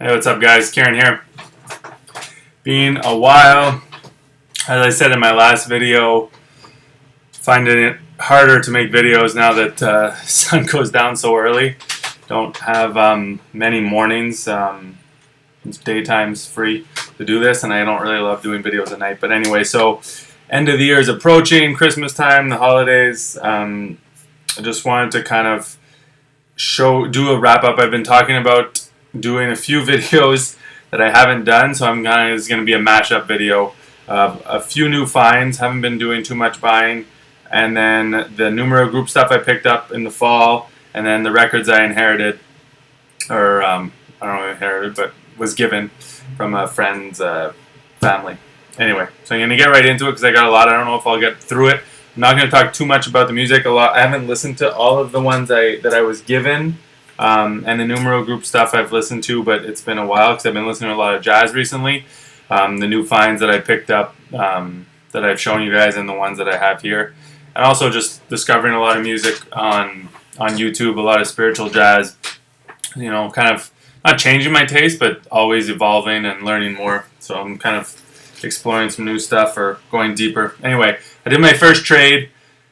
Hey, what's up, guys? Kieran here. Been a while. As I said in my last video, finding it harder to make videos now that sun goes down so early. Don't have many mornings. It's daytime's free to do this, and I don't really love doing videos at night. But anyway, so end of the year is approaching, Christmas time, the holidays. I just wanted to kind of do a wrap up. I've been talking about doing a few videos that I haven't done, so it's going to be a mashup video. A few new finds, haven't been doing too much buying, and then the Numero Group stuff I picked up in the fall, and then the records I inherited, or I don't know if inherited, but was given from a friend's family. Anyway, so I'm going to get right into it because I got a lot. I don't know if I'll get through it. I'm not going to talk too much about the music. I haven't listened to all of the ones that I was given. And the Numero Group stuff I've listened to, but it's been a while because I've been listening to a lot of jazz recently. The new finds that I picked up that I've shown you guys, and the ones that I have here. And also just discovering a lot of music on YouTube, a lot of spiritual jazz. You know, kind of not changing my taste, but always evolving and learning more. So I'm kind of exploring some new stuff or going deeper. Anyway, I did my first trade.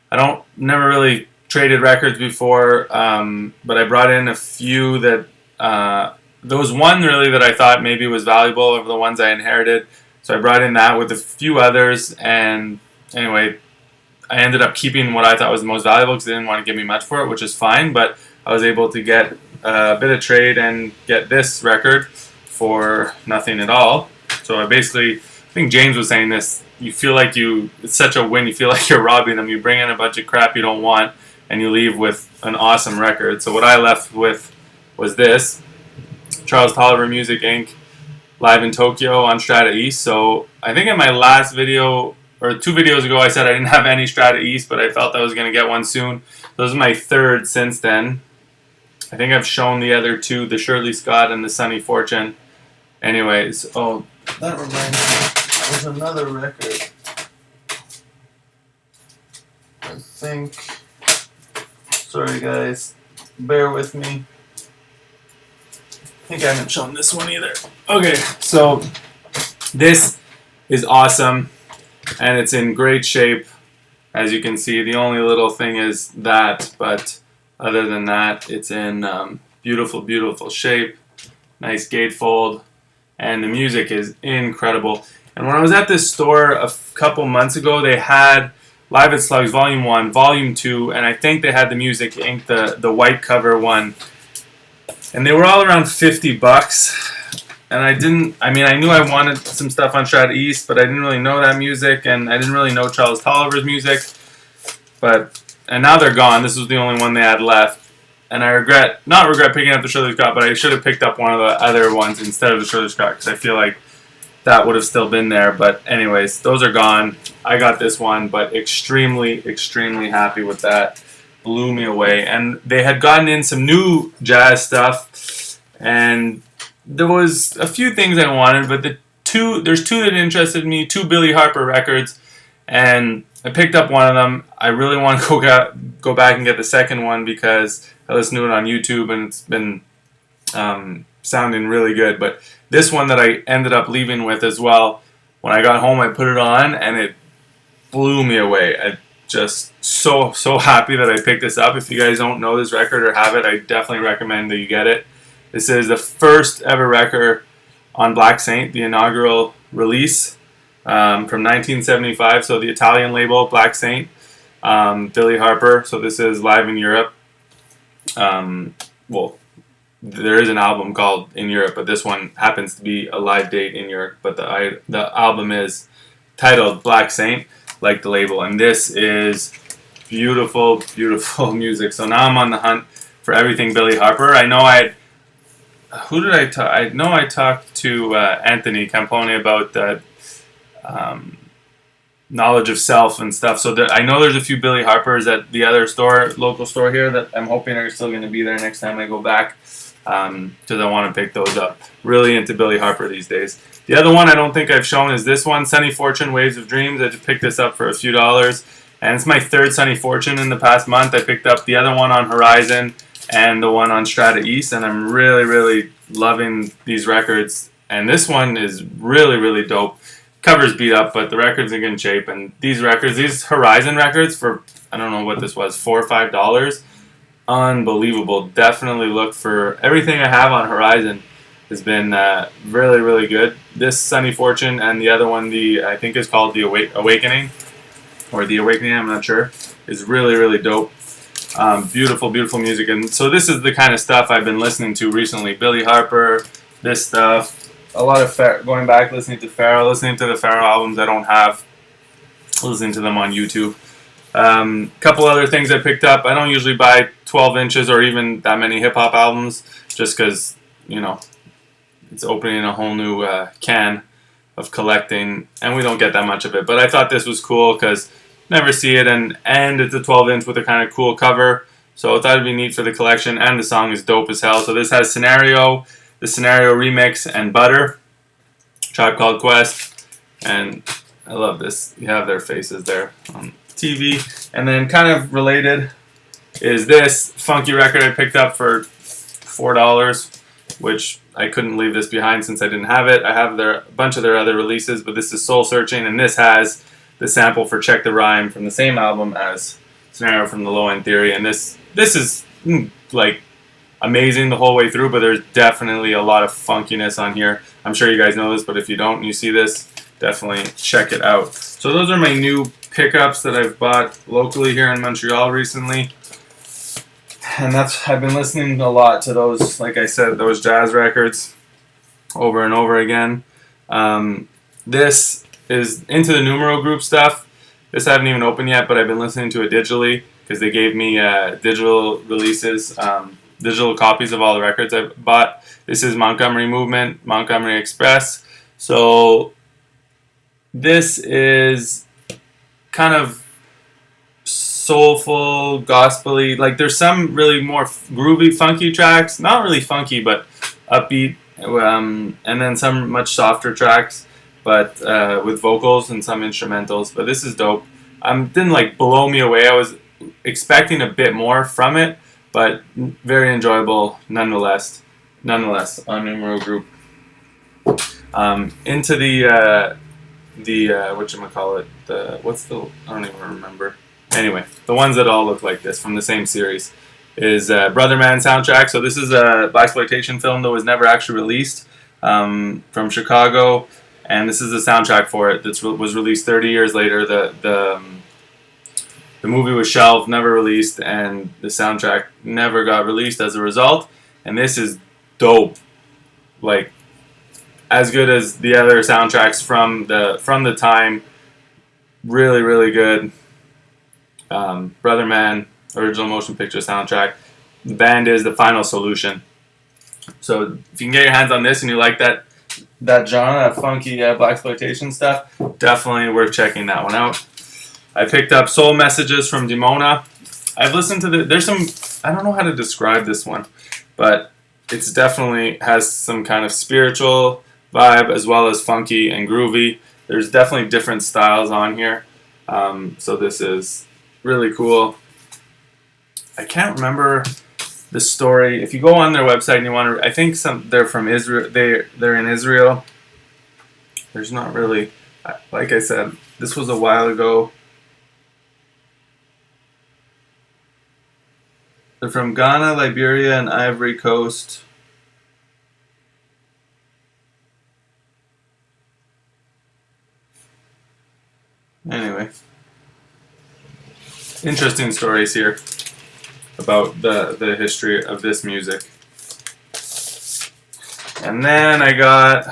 Never really traded records before, but I brought in a few that there was one really that I thought maybe was valuable of the ones I inherited, so I brought in that with a few others, and anyway, I ended up keeping what I thought was the most valuable because they didn't want to give me much for it, which is fine, but I was able to get a bit of trade and get this record for nothing at all. So I think James was saying this, you feel like it's such a win, you feel like you're robbing them, you bring in a bunch of crap you don't want, and you leave with an awesome record. So what I left with was this, Charles Tolliver Music Inc., live in Tokyo on Strata East. So I think in my last video, or 2 videos ago, I said I didn't have any Strata East, but I felt I was going to get one soon. Those are my third since then. I think I've shown the other 2, the Shirley Scott and the Sunny Fortune. Anyways, that reminds me, there's another record. I think... Sorry guys, bear with me. I think I haven't shown this one either. Okay, so this is awesome, and it's in great shape, as you can see. The only little thing is that, but other than that, it's in beautiful, beautiful shape. Nice gatefold, and the music is incredible. And when I was at this store a couple months ago, they had Live at Slugs Volume 1, Volume 2, and I think they had the Music Inc., the white cover one. And they were all around $50. And I knew I wanted some stuff on Strata East, but I didn't really know that music, and I didn't really know Charles Tolliver's music. And now they're gone. This was the only one they had left. And I not regret picking up the Shirley Scott, but I should have picked up one of the other ones instead of the Shirley Scott, because I feel like that would have still been there. But anyways, those are gone. I got this one, but extremely, extremely happy with that. Blew me away. And they had gotten in some new jazz stuff, and there was a few things I wanted, but there's 2 that interested me, 2 Billy Harper records, and I picked up one of them. I really want to go back and get the second one because I listened to it on YouTube, and it's been sounding really good. But this one that I ended up leaving with as well, when I got home I put it on and it blew me away. I just so happy that I picked this up. If you guys don't know this record or have it, I definitely recommend that you get it. This is the first ever record on Black Saint, the inaugural release from 1975. So the Italian label, Black Saint, Billy Harper. So this is live in Europe. Well, there is an album called In Europe, but this one happens to be a live date in Europe. But the album is titled Black Saint, like the label. And this is beautiful, beautiful music. So now I'm on the hunt for everything Billy Harper. I know who did I talk? I know I talked to Anthony Campone about that knowledge of self and stuff. So I know there's a few Billy Harpers at the other local store here that I'm hoping are still going to be there next time I go back, because I want to pick those up. Really into Billy Harper these days. The other one I don't think I've shown is this one, Sunny Fortune, Waves of Dreams. I just picked this up for a few dollars, and it's my 3rd Sunny Fortune in the past month. I picked up the other one on Horizon, and the one on Strata East, and I'm really loving these records. And this one is really dope. Cover's beat up, but the record's in good shape. And these records, these Horizon records, for I don't know what this was, $4 or $5, unbelievable. Definitely look for everything I have on Horizon. Has been really good. This Sunny Fortune and the other one, I think is called the Awakening, or the Awakening, I'm not sure, is really dope. Beautiful music. And so this is the kind of stuff I've been listening to recently. Billy Harper, this stuff, a lot of going back, listening to Pharrell, listening to the Pharrell albums I don't have, listening to them on YouTube. Couple other things I picked up. I don't usually buy 12 inches or even that many hip-hop albums, just because, you know, it's opening a whole new can of collecting, and we don't get that much of it. But I thought this was cool because never see it, and it's a 12-inch with a kind of cool cover. So I thought it'd be neat for the collection, and the song is dope as hell. So this has Scenario, the Scenario remix, and Butter, Tribe Called Quest, and I love this. You have their faces there on TV. And then kind of related is this funky record I picked up for $4, which I couldn't leave this behind since I didn't have it. I have a bunch of their other releases, but this is Soul Searching, and this has the sample for Check the Rhyme from the same album as Scenario from the Low End Theory. And this is like amazing the whole way through, but there's definitely a lot of funkiness on here. I'm sure you guys know this, but if you don't and you see this, definitely check it out. So those are my new pickups that I've bought locally here in Montreal recently. And I've been listening a lot to those, like I said, those jazz records over and over again. This is into the Numero Group stuff. This I haven't even opened yet, but I've been listening to it digitally because they gave me digital releases, digital copies of all the records I bought. This is Montgomery Movement, Montgomery Express. So this is kind of soulful, gospel-y. Like there's some really more groovy, funky tracks. Not really funky, but upbeat. And then some much softer tracks, but with vocals and some instrumentals. But this is dope. Didn't like blow me away. I was expecting a bit more from it, but very enjoyable nonetheless. On Numero Group. Into the whatchamacallit, I don't even remember. Anyway, the ones that all look like this from the same series is Brother Man soundtrack. So this is a blaxploitation film that was never actually released, from Chicago, and this is the soundtrack for it that was released 30 years later. The movie was shelved, never released, and the soundtrack never got released as a result. And this is dope, like as good as the other soundtracks from the time. Really good. Brother Man original motion picture soundtrack. The band is The Final Solution. So if you can get your hands on this and you like that genre, that funky blaxploitation stuff, definitely worth checking that one out. I picked up Soul Messages from Dimona. I've listened to there's some, I don't know how to describe this one, but it's definitely has some kind of spiritual vibe as well as funky and groovy. There's definitely different styles on here. So this is really cool. I can't remember the story. If you go on their website and you want to, I think they're from Israel. They're in Israel. There's not really, like I said, this was a while ago. They're from Ghana, Liberia, and Ivory Coast. Anyway, interesting stories here about the history of this music. And then I got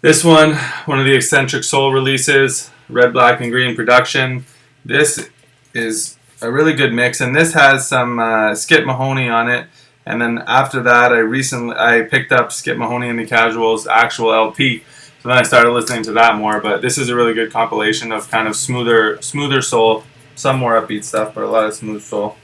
this one of the Eccentric Soul releases, Red, Black, and Green production. This is a really good mix, and this has some Skip Mahoney on it. And then after that, I picked up Skip Mahoney and the Casuals' actual LP. So then I started listening to that more, but this is a really good compilation of kind of smoother soul, some more upbeat stuff, but a lot of smooth soul.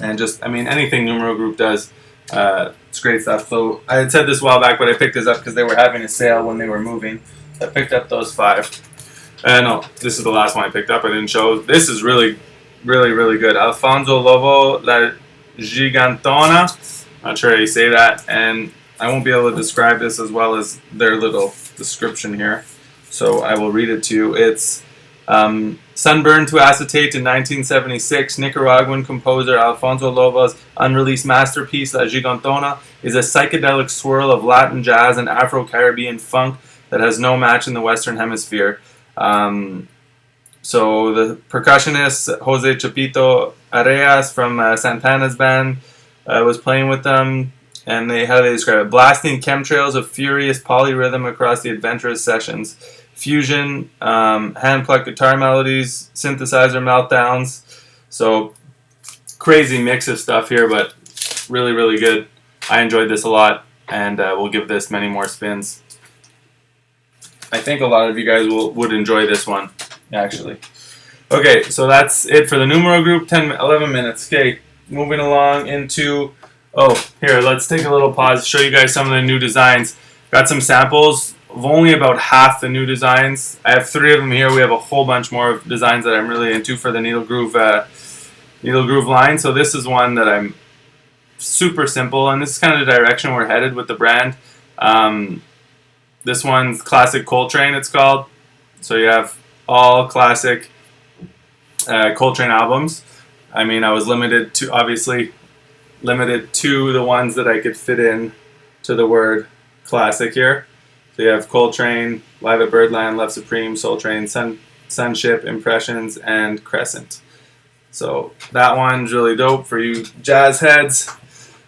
And just, I mean, anything Numero Group does, it's great stuff. So I had said this a while back, but I picked this up because they were having a sale when they were moving. I picked up those 5. No, this is the last one I picked up. I didn't show. This is really good. Alfonso Lobo, Gigantona. Not sure how you say that, and I won't be able to describe this as well as their little description here, so I will read it to you. It's sunburned to acetate in 1976, Nicaraguan composer Alfonso Lova's unreleased masterpiece, La Gigantona, is a psychedelic swirl of Latin jazz and Afro-Caribbean funk that has no match in the Western Hemisphere. So the percussionist Jose Chapito Areas from Santana's band was playing with them, and how do they describe it? Blasting chemtrails of furious polyrhythm across the adventurous sessions. Fusion, hand-plucked guitar melodies, synthesizer meltdowns. So crazy mix of stuff here, but really, really good. I enjoyed this a lot, and we'll give this many more spins. I think a lot of you guys would enjoy this one, actually. Okay, so that's it for the Numero Group, 11 minutes. Okay, moving along into, here, let's take a little pause, show you guys some of the new designs. Got some samples of only about half the new designs. I have 3 of them here. We have a whole bunch more designs that I'm really into for the NeedleGroove line. So this is one that I'm super simple, and this is kind of the direction we're headed with the brand. This one's Classic Coltrane, it's called. So you have all classic Coltrane albums. I mean, I was limited to the ones that I could fit in to the word classic here. So you have Coltrane, Live at Birdland, Love Supreme, Soul Train, Sunship, Impressions, and Crescent. So that one's really dope for you jazz heads,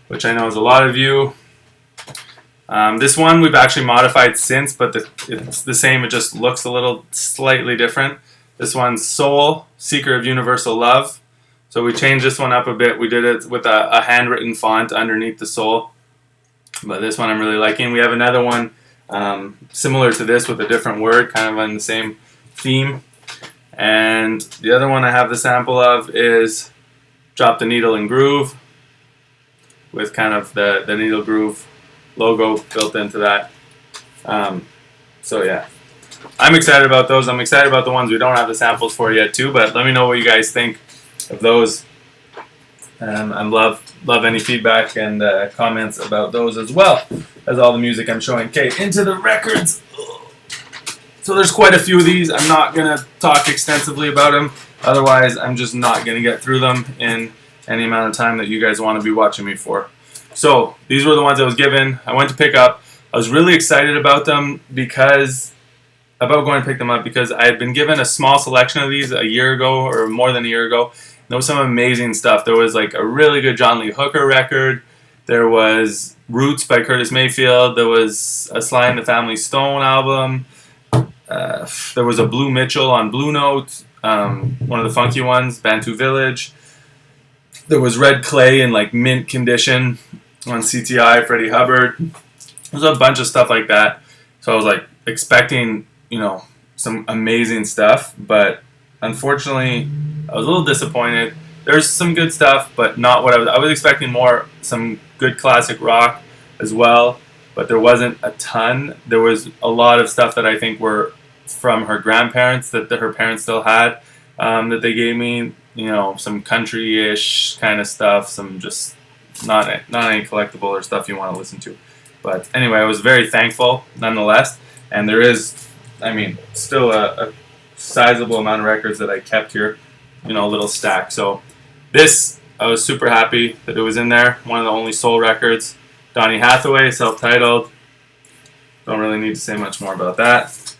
which I know is a lot of you. This one we've actually modified since, but it's the same. It just looks a little slightly different. This one's Soul, Seeker of Universal Love. So we changed this one up a bit. We did it with a handwritten font underneath the Soul. But this one I'm really liking. We have another one similar to this with a different word, kind of on the same theme. And the other one I have the sample of is Drop the Needle and Groove, with kind of the NeedleGroove logo built into that. So yeah, I'm excited about those. I'm excited about the ones we don't have the samples for yet too, but let me know what you guys think of those. I love any feedback and comments about those as well as all the music I'm showing. Okay, into the records. So there's quite a few of these. I'm not going to talk extensively about them. Otherwise, I'm just not going to get through them in any amount of time that you guys want to be watching me for. So these were the ones I was given. I went to pick up. I was really excited about them about going to pick them up because I had been given a small selection of these a year ago or more than a year ago. There was some amazing stuff. There was like a really good John Lee Hooker record. There was Roots by Curtis Mayfield. There was a Sly and the Family Stone album. There was a Blue Mitchell on Blue Note, one of the funky ones, Bantu Village. There was Red Clay in like mint condition on CTI, Freddie Hubbard. There's a bunch of stuff like that. So I was like expecting, some amazing stuff, but unfortunately I was a little disappointed. There's some good stuff, but not what I was expecting some good classic rock as well, but there wasn't a ton. There was a lot of stuff that I think were from her grandparents that her parents still had, that they gave me, some country-ish kind of stuff, some just not any collectible or stuff you want to listen to. But anyway, I was very thankful nonetheless, and there is, still a sizable amount of records that I kept here, a little stack. So this, I was super happy that it was in there. One of the only soul records. Donny Hathaway, self-titled. Don't really need to say much more about that.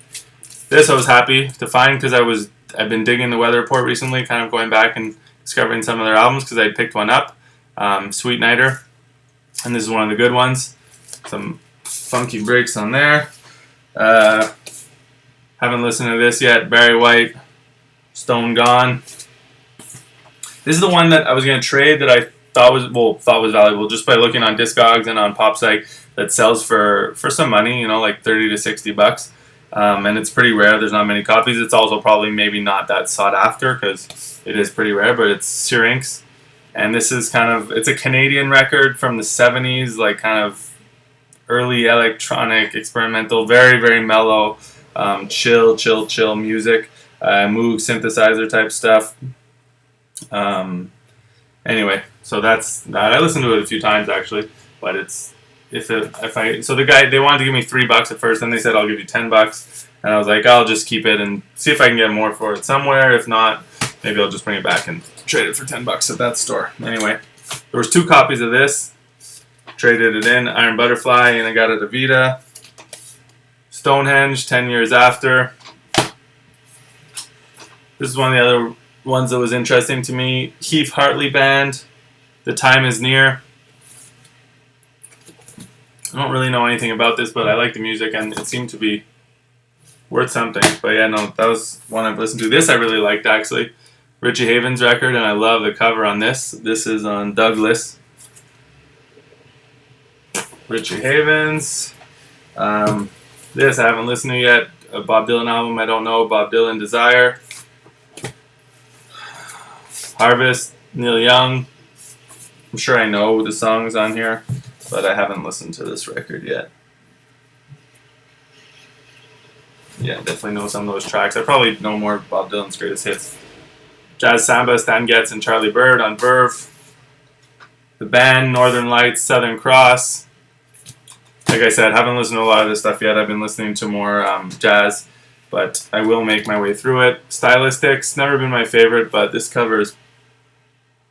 This I was happy to find because I've been digging the Weather Report recently, kind of going back and discovering some of their albums because I picked one up, Sweet Nighter, and this is one of the good ones. Some funky breaks on there. Haven't listened to this yet. Barry White, Stone Gone. This is the one that I was going to trade that I thought was valuable just by looking on Discogs and on PopPsych that sells for some money, like $30 to $60. And it's pretty rare. There's not many copies. It's also probably maybe not that sought after because it is pretty rare, but it's Syrinx. And this is it's a Canadian record from the 70s, like kind of early electronic, experimental, very, very mellow, chill music, Moog synthesizer type stuff. Anyway, so that's that. I listened to it a few times actually, but it's so the guy, they wanted to give me $3 at first, then they said I'll give you $10, and I was like, I'll just keep it and see if I can get more for it somewhere. If not, maybe I'll just bring it back and trade it for $10 at that store. Anyway, there was 2 copies of this. Traded it in, Iron Butterfly, and I got it Avita. Stonehenge, 10 years after. This is one of the other ones that was interesting to me. Heath Hartley Band, The Time Is Near. I don't really know anything about this, but I like the music and it seemed to be worth something. But yeah, no, that was one I've listened to. This I really liked actually. Richie Havens record, and I love the cover on this. This is on Douglas. Richie Havens. This I haven't listened to yet. A Bob Dylan album I don't know. Bob Dylan, Desire. Harvest, Neil Young. I'm sure I know the songs on here, but I haven't listened to this record yet. Yeah, definitely know some of those tracks. I probably know more of Bob Dylan's greatest hits. Jazz Samba, Stan Getz and Charlie Bird on Verve. The Band, Northern Lights, Southern Cross. Like I said, haven't listened to a lot of this stuff yet. I've been listening to more jazz, but I will make my way through it. Stylistics, never been my favorite, but this cover is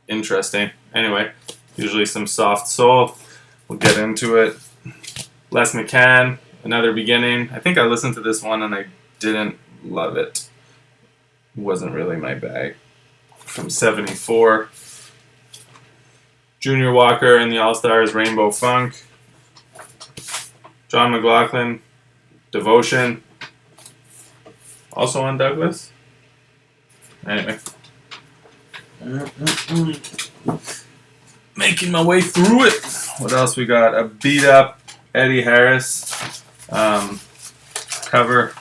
interesting. Anyway, usually some soft soul. We'll get into it. Les McCann, Another Beginning. I think I listened to this one and I didn't love it. It wasn't really my bag. From 74. Junior Walker and the All-Stars, Rainbow Funk. John McLaughlin, Devotion. Also on Douglas. Anyway. Making my way through it. What else we got? A beat up Eddie Harris cover.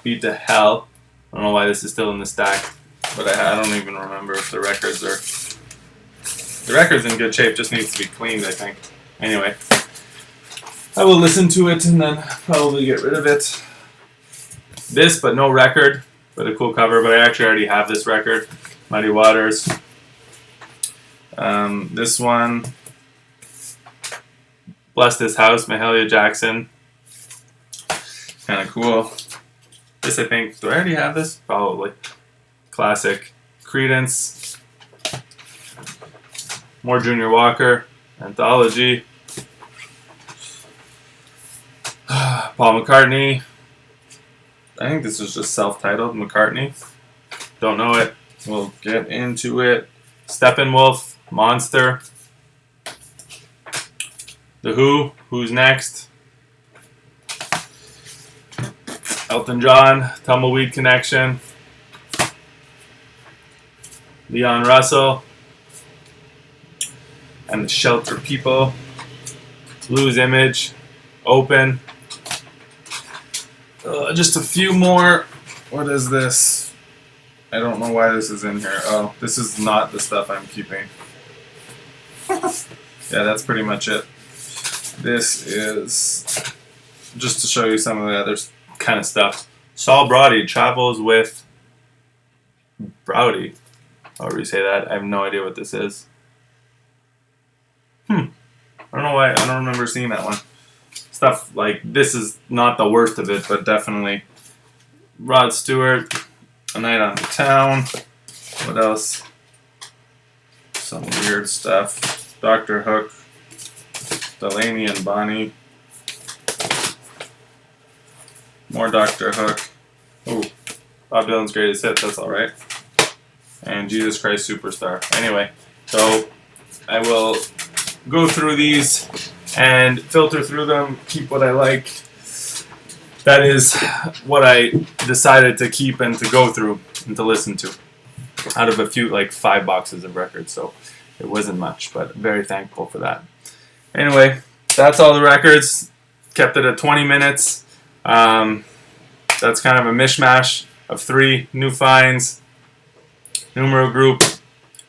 Beat to Hell. I don't know why this is still in the stack, but I don't even remember if the records are... The record's in good shape, just needs to be cleaned, I think. Anyway, I will listen to it and then probably get rid of it. This, but no record, but a cool cover, but I actually already have this record. Muddy Waters. This one, Bless This House, Mahalia Jackson. Kind of cool. This, I think, do I already have this? Probably. Classic. Creedence. More Junior Walker. Anthology. Paul McCartney. I think this is just self-titled McCartney. Don't know it. We'll get into it. Steppenwolf. Monster. The Who. Who's Next? Elton John. Tumbleweed Connection. Leon Russell. And the Shelter People. Blues Image. Open. Just a few more. What is this? I don't know why this is in here. Oh, this is not the stuff I'm keeping. Yeah, that's pretty much it. This is just to show you some of the other kind of stuff. Saul Brody travels with Browdy. However you say that. I have no idea what this is. I don't know why. I don't remember seeing that one. Stuff like this is not the worst of it, but definitely Rod Stewart, A Night on the Town. What else? Some weird stuff. Dr. Hook, Delaney and Bonnie. More Dr. Hook. Ooh, Bob Dylan's Greatest Hits, that's alright. And Jesus Christ Superstar. Anyway, so I will go through these and filter through them, keep what I like. That is what I decided to keep and to go through and to listen to. Out of a few, like 5 boxes of records, so it wasn't much, but very thankful for that. Anyway, that's all the records. Kept it at 20 minutes. That's kind of a mishmash of 3 new finds. Numero Group,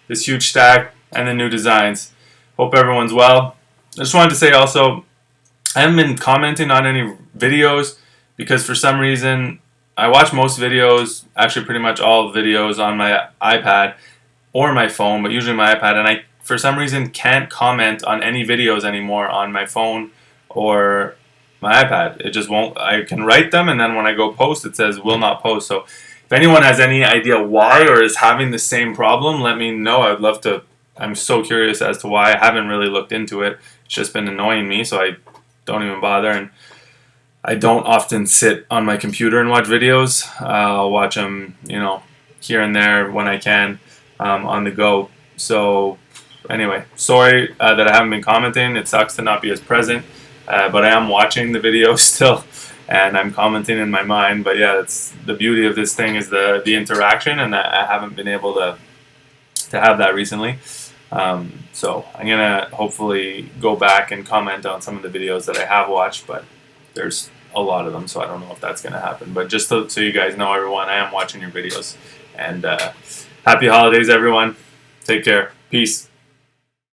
this huge stack, and the new designs. Hope everyone's well. I just wanted to say also, I haven't been commenting on any videos because for some reason I watch most videos, actually pretty much all videos on my iPad, or my phone, but usually my iPad, and I, for some reason, can't comment on any videos anymore on my phone or my iPad. It just won't. I can write them, and then when I go post, it says will not post. So if anyone has any idea why or is having the same problem, let me know. I'd love to. I'm so curious as to why. I haven't really looked into it. It's just been annoying me, so I don't even bother. And I don't often sit on my computer and watch videos. I'll watch them, here and there when I can, on the go. So anyway, sorry that I haven't been commenting. It sucks to not be as present, but I am watching the video still, and I'm commenting in my mind. But yeah, it's the beauty of this thing is the interaction, and I haven't been able to have that recently. So I'm gonna hopefully go back and comment on some of the videos that I have watched, but there's a lot of them, so I don't know if that's gonna happen. But just so you guys know, everyone, I am watching your videos, and happy holidays, everyone. Take care. Peace.